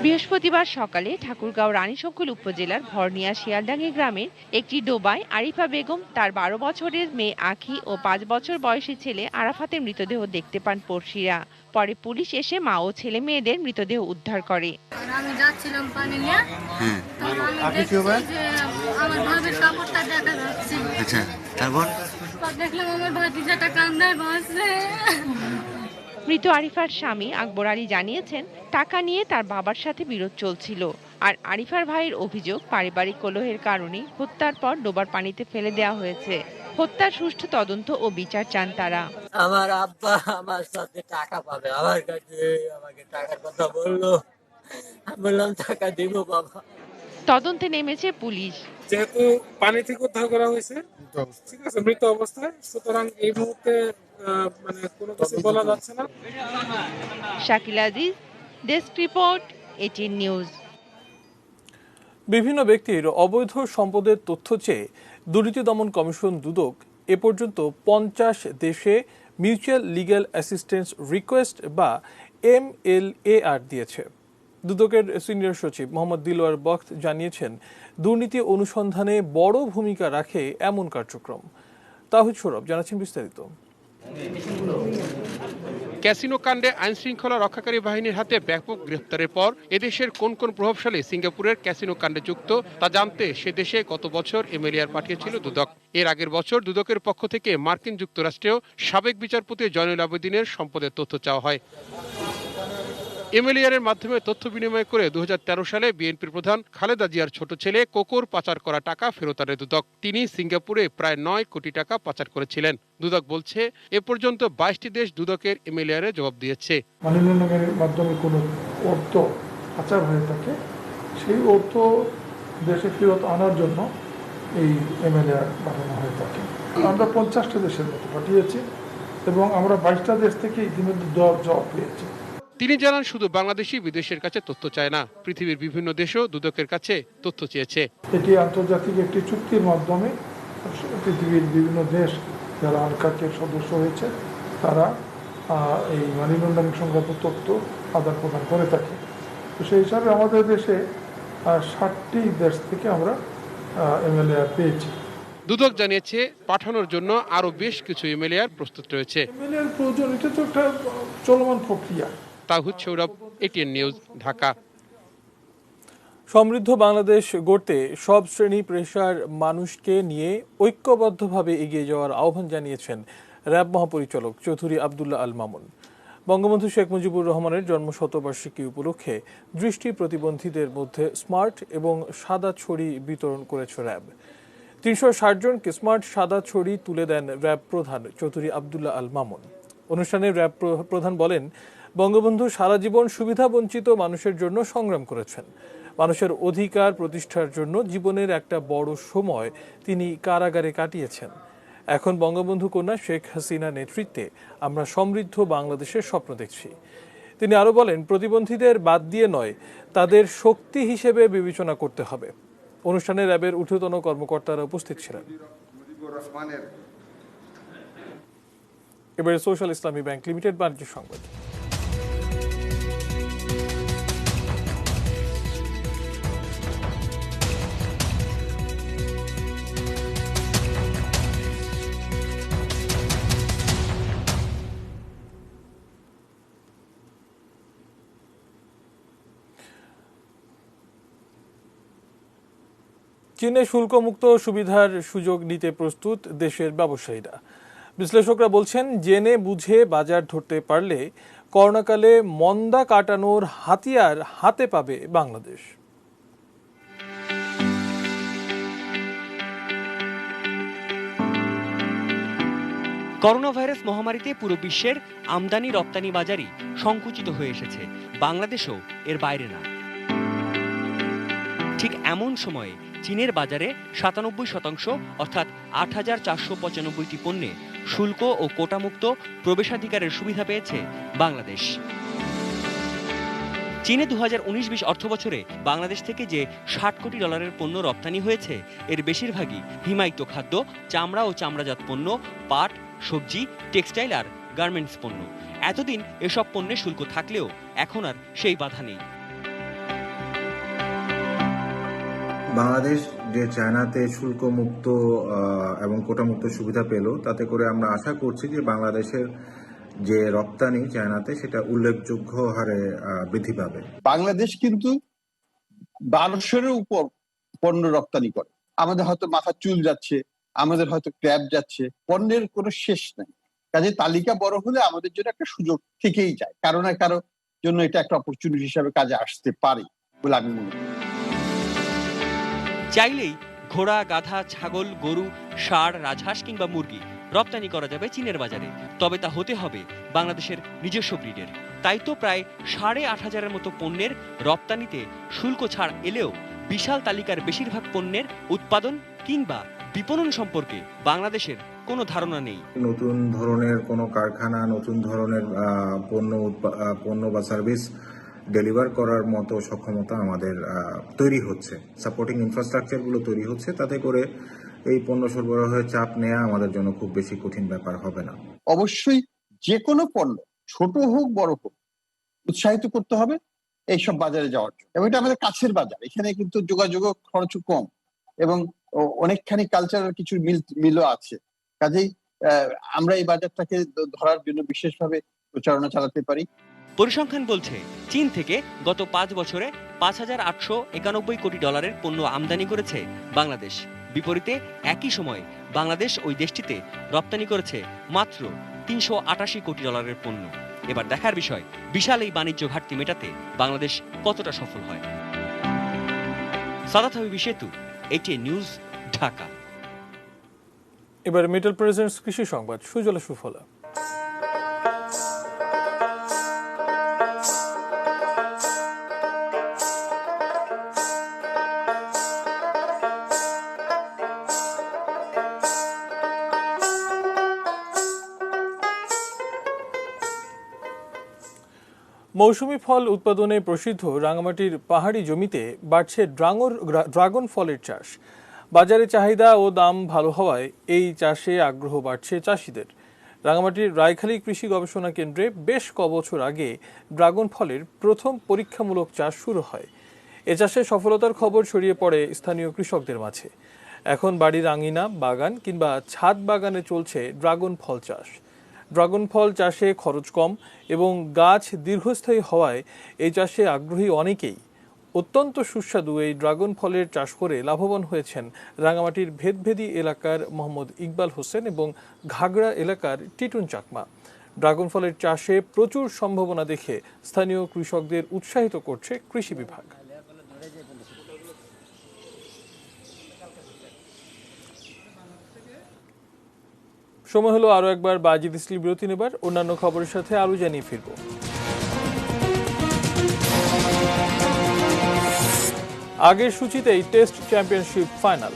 বৃহস্পতিবার সকালে ঠাকুরগাঁও রানীশংকৈল উপজেলার ভরনিয়া শিয়ালডাঙ্গি গ্রামের একটি ডোবায় আরিফা বেগম, তার 12 বছরের মেয়ে আখি ও 5 বছর বয়সী ছেলে আরাফাতের মৃতদেহ দেখতে পান পড়শিরা। পরে পুলিশ এসে মা ও ছেলে মেয়েদের মৃতদেহ উদ্ধার করে। আমি যাচ্ছিলাম পানি নিয়ে, আমার ভাবের কাপড়টা দেখা যাচ্ছে। আচ্ছা, তারপর দেখলাম আমার ভাতিজাটা কান্দায় ভাসছে। মৃত আরিফার স্বামী আকবর আলী জানিয়েছেন, টাকা নিয়ে তার বাবার সাথে বিরোধ চলছিল। আর আরিফার ভাইয়ের অভিযোগ, পারিবারিক কলহের কারণে হত্যার পর ডোবার পানিতে ফেলে দেওয়া হয়েছে। হত্যার সুষ্ঠু তদন্ত ও বিচার চান তারা। আমার আব্বা আমার সাথে টাকা পাবে, আমার কাছে আমাকে টাকার কথা বললো, আমি বললাম টাকা দিব বাবা। তদন্তে নেমেছে পুলিশ। যেহেতু পানি থেকে উদ্ধার করা হয়েছে, ঠিক আছে, মৃত অবস্থায়, সুতরাং এই মুহূর্তে মানে কোনো কিছু বলা যাচ্ছে না। Shakil Aziz, desk report, ATN news. বিভিন্ন ব্যক্তির অবৈধ সম্পদের তথ্য চেয়ে দুর্নীতি দমন কমিশন দুদক এ পর্যন্ত 50 দেশে মিউচুয়াল লিগ্যাল অ্যাসিস্ট্যান্স রিকোয়েস্ট বা MLAR দিয়েছে। দুদকের সিনিয়র সচিব মোহাম্মদ দিলওয়ার বখত জানিয়েছেন, দুর্নীতি অনুসন্ধানে বড় ভূমিকা রাখে এমন কার্যক্রম। তাহিদ সৌরভ জানাচ্ছেন বিস্তারিত। ক্যাসিনো কাণ্ডে আইন শৃঙ্খলা রক্ষাকারী বাহিনীর হাতে ব্যাপক গ্রেফতারের পর এদেশের কোন কোন প্রভাবশালী সিঙ্গাপুরের ক্যাসিনো কাণ্ডে যুক্ত তা জানতে সে দেশে গত বছর MLAR পাঠিয়েছিল দুদক। এর আগের বছর দুদকের পক্ষ থেকে মার্কিন যুক্তরাষ্ট্রেও সাবেক বিচারপতি জয়নুল আবেদিনের সম্পদের তথ্য চাওয়া হয়। MLAR এর মাধ্যমে তথ্য বিনিময় করে 2013 সালে বিএনপির প্রধান খালেদা জিয়ার ছোট ছেলে কোকোর পাচার করা টাকা ফেরত আনে দুদক। তিনি সিঙ্গাপুরে প্রায় 9 কোটি টাকা পাচার করেছিলেন। দুদক বলছে, এ পর্যন্ত 22টি দেশ দুদকের MLAR এ জবাব দিয়েছে। মানি লন্ডারিংয়ের মাধ্যমে কোনো অর্থ পাচার হয়ে থাকে, সেই অর্থ দেশে ফেরত আনার জন্য এই MLAR পাঠানো হয়ে থাকে। আমরা 50টা দেশের মতো পাঠিয়েছি এবং আমরা 22টা দেশ থেকে ইতিমধ্যে জবাব পেয়েছি। তিনি জানান, শুধু বাংলাদেশই বিদেশের কাছে তথ্য চায় না, পৃথিবীর বিভিন্ন দেশও দুদকের কাছে তথ্য চেয়েছে। এটি আন্তর্জাতিক একটি চুক্তির মাধ্যমে পৃথিবীর বিভিন্ন দেশ যারা আনকাকের সদস্য হয়েছে তারা এই মানি লন্ডারিং সংক্রান্ত তথ্য আদান প্রদান করে থাকে। তো সেই হিসাবে আমাদের দেশে 60টি দেশ থেকে আমরা MLAR পেয়েছি। দুদক জানিয়েছে, পাঠানোর জন্য আরো বেশ কিছু MLAR প্রস্তুত রয়েছে। MLAR প্রয়োজন, এটা তো একটা চলমান প্রক্রিয়া। তাহিদ সৌরভ, এটিএন নিউজ, ঢাকা। সমৃদ্ধ বাংলাদেশ গড়তে সব শ্রেণী পেশার মানুষকে নিয়ে ঐক্যবদ্ধভাবে এগিয়ে যাওয়ার আহ্বান জানিয়েছেন র্যাব মহাপরিচালক চৌধুরী আবদুল্লাহ আল মামুন। বঙ্গবন্ধু শেখ মুজিবুর রহমানের জন্মশতবার্ষিকী উপলক্ষে দৃষ্টি প্রতিবন্ধীদের মধ্যে স্মার্ট এবং সাদা ছড়ি বিতরণ করেছে র্যাব। 360 জনকে স্মার্ট সাদা ছড়ি তুলে দেন র্যাব প্রধান চৌধুরী আবদুল্লাহ আল মামুন। অনুষ্ঠানে র্যাব প্রধান বলেন, বঙ্গবন্ধু সারা জীবন সুবিধাবঞ্চিত মানুষের জন্য সংগ্রাম করেছেন। মানুষের অধিকার প্রতিষ্ঠার জন্য জীবনের একটা বড় সময় তিনি কারাগারে কাটিয়েছেন। এখন বঙ্গবন্ধু কন্যা শেখ হাসিনা নেতৃত্বে আমরা সমৃদ্ধ বাংলাদেশের স্বপ্ন দেখছি। তিনি আরো বলেন, প্রতিবন্ধীদের বাদ দিয়ে নয়, তাদের শক্তি হিসেবে বিবেচনা করতে হবে। অনুষ্ঠানে র্যাবের ঊর্ধ্বতন কর্মকর্তারা উপস্থিত ছিলেন। এবারে সোশ্যাল ইসলামী ব্যাংক লিমিটেড বাণিজ্য সংবাদ। চীনে শুল্কমুক্ত সুবিধার সুযোগ নিতে প্রস্তুত দেশের ব্যবসায়ীরা। বিশ্লেষকরা বলছেন, জেনে বুঝে বাজার ধরতে পারলে করোনাকালে মন্দা কাটানোর হাতিয়ার হাতে পাবে বাংলাদেশ। করোনা ভাইরাস মহামারীতে পুরো বিশ্বের আমদানি রপ্তানি বাজারই সংকুচিত হয়ে এসেছে, বাংলাদেশও এর বাইরে না। ঠিক এমন সময়ে চীনের বাজারে 97% অর্থাৎ 8,495টি পণ্যে শুল্ক ও কোটামুক্ত প্রবেশাধিকারের সুবিধা পেয়েছে বাংলাদেশ। চীনে 2019-20 অর্থবছরে বাংলাদেশ থেকে যে $60 কোটি পণ্য রপ্তানি হয়েছে, এর বেশিরভাগই হিমায়িত খাদ্য, চামড়া ও চামড়াজাত পণ্য, পাট, সবজি, টেক্সটাইল আর গার্মেন্টস পণ্য। এতদিন এসব পণ্যে শুল্ক থাকলেও এখন আর সেই বাধা নেই। বাংলাদেশ যে চায়নাতে শুল্কমুক্ত এবং কোটামুক্ত সুবিধা পেল, তাতে করে আমরা আশা করছি যে বাংলাদেশের যে রপ্তানি চায়নাতে সেটা উল্লেখযোগ্য হারে বৃদ্ধি পাবে। বাংলাদেশ কিন্তু 1200-এর উপর পণ্য রপ্তানি করে। আমাদের হয়তো মাথা চুল যাচ্ছে, আমাদের হয়তো ক্র্যাব যাচ্ছে, পণ্যের কোনো শেষ নেই। কাজে তালিকা বড় হলে আমাদের জন্য একটা সুযোগ থেকেই যায়, কারো না কারো জন্য এটা একটা অপরচুনিটি হিসাবে কাজে আসতে পারে বলে আমি মনে করি। চাইলেই ঘোড়া, গাধা, ছাগল, গরু, ষাঁড়, রাজহাঁস কিংবা মুরগি রপ্তানি করা যাবে চীনের বাজারে। তবে তা হতে হবে বাংলাদেশের নিজস্ব ব্রিডের। তাই তো প্রায় 8,500-এর মতো পণ্যের রপ্তানিতে শুল্ক ছাড় এলেও বিশাল তালিকার বেশিরভাগ পণ্যের উৎপাদন কিংবা বিপণন সম্পর্কে বাংলাদেশের কোনো ধারণা নেই। নতুন ধরনের কোনো কারখানা, নতুন ধরনের পণ্য বা সার্ভিস ডেলিভার করার মতো সক্ষমতা আমাদের তৈরি হচ্ছে, সাপোর্টিং ইনফ্রাস্ট্রাকচারগুলো তৈরি হচ্ছে, তাতে করে এই পণ্য সরবরাহের চাপ নেওয়া আমাদের জন্য খুব বেশি কঠিন ব্যাপার হবে না। অবশ্যই যে কোনো পণ্য, ছোট হোক বড় হোক, উৎসাহিত করতে হবে এইসব বাজারে যাওয়ার জন্য। এবং এটা আমাদের কাছের বাজার, এখানে কিন্তু যোগাযোগ খরচ কম এবং অনেকখানি কালচারাল কিছু মিলও আছে। কাজেই আমরা এই বাজারটাকে ধরার জন্য বিশেষভাবে প্রচারণা চালাতে পারি। পরিসংখ্যান বলছে চীন থেকে গত 5 বছরে 5,891 কোটি ডলারের পণ্য আমদানি করেছে বাংলাদেশ। বিপরীতে একই সময়ে বাংলাদেশ ওই দেশটিতে রপ্তানি করেছে মাত্র 388 কোটি ডলারের পণ্য। এবার দেখার বিষয়, বিশাল এই বাণিজ্য ঘাটতি মেটাতে বাংলাদেশ কতটা সফল হয়। সাদাত হাবিবি সেতু, ATN নিউজ, ঢাকা। এবার মেটাল প্রেজেন্টস কৃষি সংবাদ, সুজলা সুফলা। মৌসুমি ফল উৎপাদনে প্রসিদ্ধ রাঙামাটির পাহাড়ি জমিতে বাড়ছে ড্রাগন ফলের চাষ। বাজারে চাহিদা ও দাম ভালো হওয়ায় এই চাষে আগ্রহ বাড়ছে চাষিদের। রাঙামাটির রায়খালী কৃষি গবেষণা কেন্দ্রে বেশ কবছর আগে ড্রাগন ফলের প্রথম পরীক্ষামূলক চাষ শুরু হয়। এ চাষে সফলতার খবর ছড়িয়ে পড়ে স্থানীয় কৃষকদের মাঝে। এখন বাড়ির আঙিনা, বাগান কিংবা ছাদ বাগানে চলছে ড্রাগন ফল চাষ। ড্রাগন ফল চাষে খরচ কম এবং গাছ দীর্ঘস্থায়ী হওয়ায় এই চাষে আগ্রহী অনেকেই। অত্যন্ত সুস্বাদু এই ড্রাগন ফলের চাষ করে লাভবান হয়েছেন রাঙামাটির ভেদভেদী এলাকার মোহাম্মদ ইকবাল হোসেন এবং ঘাগড়া এলাকার টিটুন চাকমা। ড্রাগন ফলের চাষে প্রচুর সম্ভাবনা দেখে স্থানীয় কৃষকদের উৎসাহিত করছে কৃষি বিভাগ। সময় হলো আরো একবার বাজিদ ইসলি বিরতি নেবার। অন্যান্য খবরের সাথে আরো জানিয়ে ফিরব। আগের সূচিতেই টেস্ট চ্যাম্পিয়নশিপ ফাইনাল।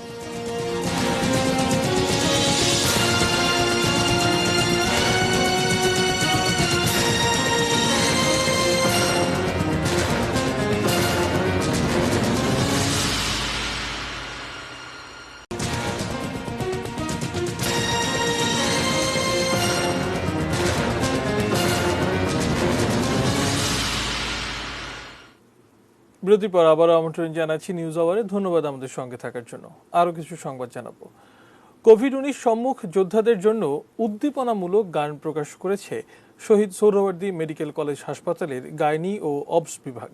বিরতির পর আবারও আমন্ত্রণ জানাচ্ছি নিউজ আওয়ারে। ধন্যবাদ আমাদের সঙ্গে থাকার জন্য। আরও কিছু সংবাদ জানাবো। কোভিড-19 সম্মুখ যোদ্ধাদের জন্য উদ্দীপনামূলক গান প্রকাশ করেছে শহীদ সোহরাওয়ার্দী মেডিকেল কলেজ হাসপাতালের গাইনি ও অবস বিভাগ।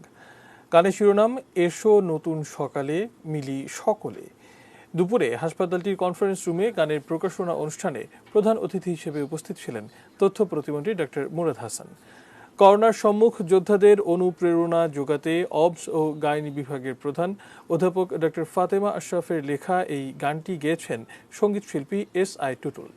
গানের শিরোনাম এসো নতুন সকালে মিলি সকলে। দুপুরে হাসপাতালটির কনফারেন্স রুমে গানের প্রকাশনা অনুষ্ঠানে প্রধান অতিথি হিসেবে উপস্থিত ছিলেন তথ্য প্রতিমন্ত্রী ডক্টর মুরাদ হাসান। করোনার সম্মুখ যোদ্ধাদের অনুপ্রেরণা যোগাতে অবস ও গাইনি বিভাগের প্রধান অধ্যাপক ডক্টর ফাতেমা আশরাফের লেখা এই গানটি গেয়েছেন সঙ্গীত শিল্পী SI টুটুল।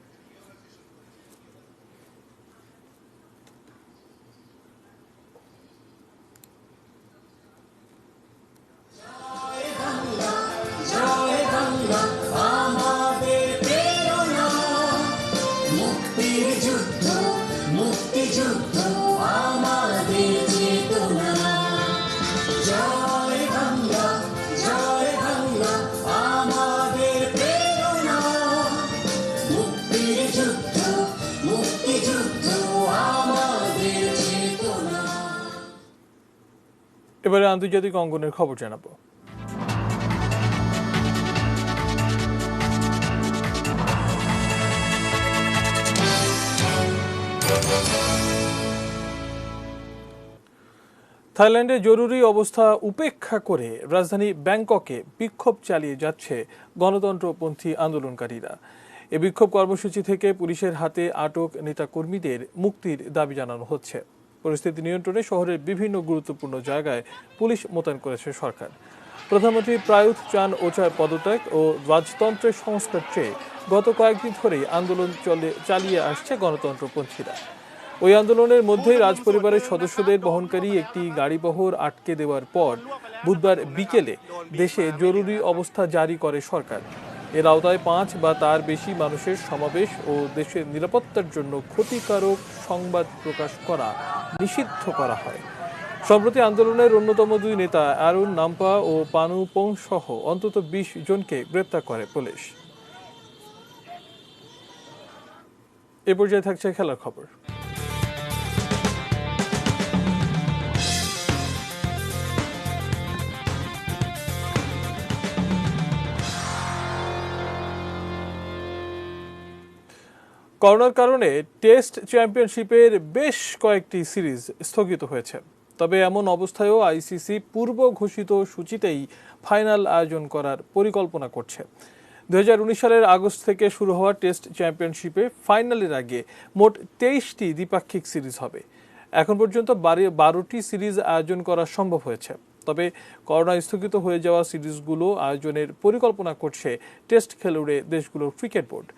এবারে আন্তর্জাতিক অঙ্গনের খবর জানাবো। থাইল্যান্ডে জরুরি অবস্থা উপেক্ষা করে রাজধানী ব্যাংককে বিক্ষোভ চালিয়ে যাচ্ছে গণতন্ত্রপন্থী আন্দোলনকারীরা। এ বিক্ষোভ কর্মসূচি থেকে পুলিশের হাতে আটক নেতাকর্মীদের মুক্তির দাবি জানানো হচ্ছে। পরিস্থিতি নিয়ন্ত্রণে শহরের বিভিন্ন গুরুত্বপূর্ণ জায়গায় পুলিশ মোতায়েন করেছে সরকার। প্রধানমন্ত্রী প্রায়ুথ চান ওচার পদত্যাগ ও রাজতন্ত্রের সংস্কার চেয়ে গত কয়েকদিন ধরেই আন্দোলন চালিয়ে আসছে গণতন্ত্রপন্থীরা। ওই আন্দোলনের মধ্যেই রাজপরিবারের সদস্যদের বহনকারী একটি গাড়িবহর আটকে দেওয়ার পর বুধবার বিকেলে দেশে জরুরি অবস্থা জারি করে সরকার। এর আওতায় 5 বা তার বেশি মানুষের সমাবেশ ও দেশের নিরাপত্তার জন্য ক্ষতিকারক সংবাদ প্রকাশ করা নিষিদ্ধ করা হয়। সম্প্রতি আন্দোলনের অন্যতম 2 নেতা অ্যারুন নাম্পা ও পানু পোং সহ অন্তত 20 জনকে গ্রেপ্তার করে পুলিশ। এ পর্যায়ে থাকছে খেলার খবর। করোনার কারণে টেস্ট চ্যাম্পিয়নশিপের বেশ কয়েকটি সিরিজ স্থগিত হয়েছে। তবে এমন অবস্থায়ও আইসিসি পূর্ব ঘোষিত সূচিতেই ফাইনাল আয়োজন করার পরিকল্পনা করছে। 2019 সালের আগস্ট থেকে শুরু হওয়া টেস্ট চ্যাম্পিয়নশিপে ফাইনালের আগে মোট 23টি দ্বিপাক্ষিক সিরিজ হবে। এখন পর্যন্ত 12টি সিরিজ আয়োজন করা সম্ভব হয়েছে। তবে করোনা স্থগিত হয়ে যাওয়া সিরিজগুলো আয়োজনের পরিকল্পনা করছে টেস্ট খেলুড়ে দেশগুলোর ক্রিকেট বোর্ড।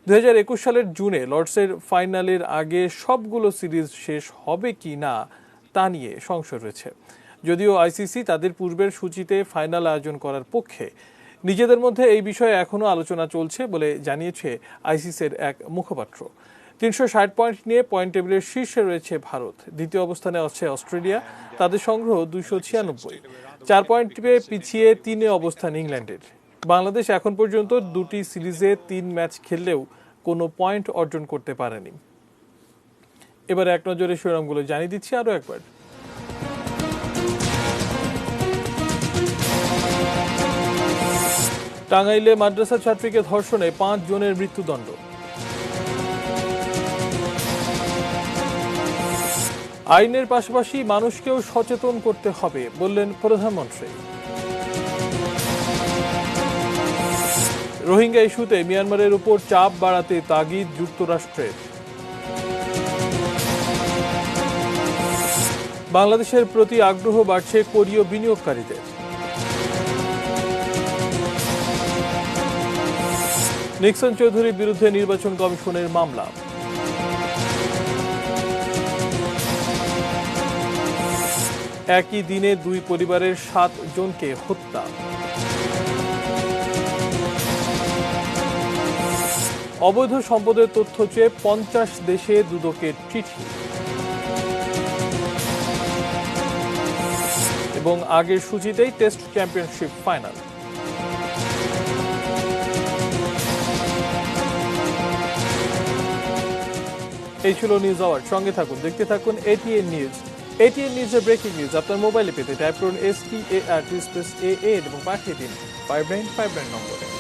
2021 সালের জুনে লর্ডসের ফাইনালের আগে সবগুলো সিরিজ শেষ হবে কি না তা নিয়ে সংশয় রয়েছে। যদিও আইসিসি তাদের পূর্বের সূচিতে ফাইনাল আয়োজন করার পক্ষে, নিজেদের মধ্যে এই বিষয়ে এখনও আলোচনা চলছে বলে জানিয়েছে আইসিসির এক মুখপাত্র। 360 পয়েন্ট নিয়ে পয়েন্ট টেবিলের শীর্ষে রয়েছে ভারত। দ্বিতীয় অবস্থানে আছে অস্ট্রেলিয়া, তাদের সংগ্রহ 296। 4 পয়েন্ট পিছিয়ে 3-এ অবস্থান ইংল্যান্ডের। বাংলাদেশ এখন পর্যন্ত 2টি সিরিজে 3 ম্যাচ খেললেও কোনো পয়েন্ট অর্জন করতে পারেনি। এবার এক নজরে শিরোনামগুলো জানিয়ে দিচ্ছি আরও একবার। টাঙ্গাইলে মাদ্রাসা ছাত্রীকে ধর্ষণে 5 জনের মৃত্যুদণ্ড। আইনের পাশাপাশি মানুষকেও সচেতন করতে হবে বললেন প্রধানমন্ত্রী। রোহিঙ্গা ইস্যুতে মিয়ানমারের উপর চাপ বাড়াতে তাগিদ যুক্তরাষ্ট্রের। বাংলাদেশের প্রতি আগ্রহ বাড়ছে কোরীয় বিনিয়োগকারীদের। নিক্সন চৌধুরীর বিরুদ্ধে নির্বাচন কমিশনের মামলা। একই দিনে 2 পরিবারের 7 জনকে হত্যা। অবৈধ সম্পদের তথ্য চেয়ে 50 দেশে দুদকের চিঠি। এবং আগের সূচিতেই টেস্ট চ্যাম্পিয়নশিপ ফাইনাল। এই ছিল নিউজ আওয়ার। সঙ্গে থাকুন, দেখতে থাকুন এটিএন নিউজ। এটিএন নিউজের ব্রেকিং নিউজ আপনার মোবাইলে পেতে টাইপ করুন START স্পেস AA এবং পাঠিয়ে দিন 5959 নম্বরে।